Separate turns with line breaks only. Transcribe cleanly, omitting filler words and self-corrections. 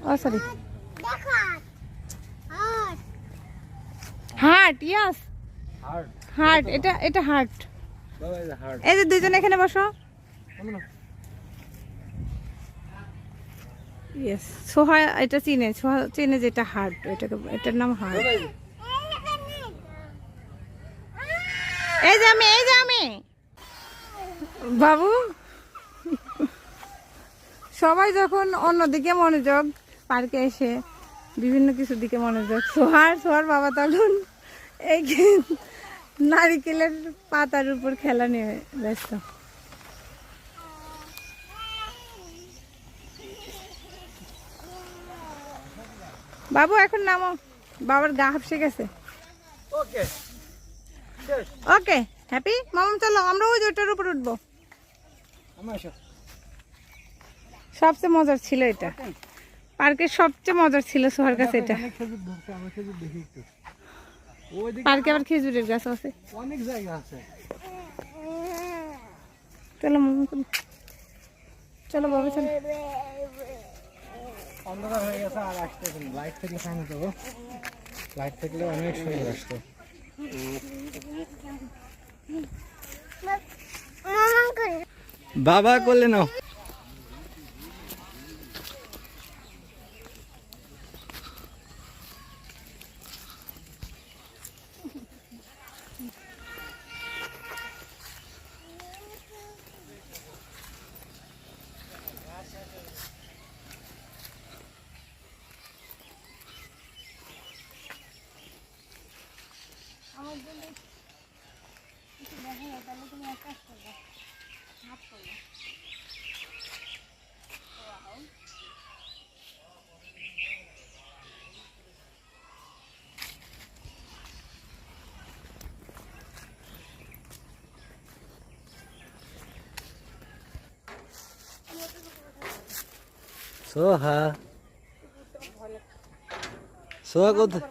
ও sorry, heart, ইয়াস heart, এটা এটা heart. এই যে দুইজন এখানে বসো। ইয়েস, সোহা এটা চিনে, সোহা চিনে যেটা হার্ট, এটাকে, এটার নাম হার্ট। এই যে আমি, এই যে আমি বাবু। সবাই যখন অন্যদিকে মনোযোগ, পার্কে এসে বিভিন্ন কিছু দিকে মনোযোগ, সোহার বাবা তখন এই নারিকেলের পাতার উপর খেলা নিয়ে ব্যস্ত। বাবু এখন নামো, বাবার গা হাঁপসে গেছে। ওকে হ্যাপি মামা, চলো আমরা ওই ওটার উপর উঠবো। সবচেয়ে মজার ছিল এটা, পার্কের সবচেয়ে মজার ছিল সোহার কাছে এটা। পার্কে আবার খেজুরের গাছ আছে, অনেক জায়গা আছে। চলো মামা, চলো বাবা, চলো। অন্ধকার হয়ে গেছে আর আসতেছেন, লাইট থাকলে সামনে দেবো, লাইট থাকলে অনেক সুন্দর আসতো। বাবা করলে নাও। সোহা, সোহা কোথায়?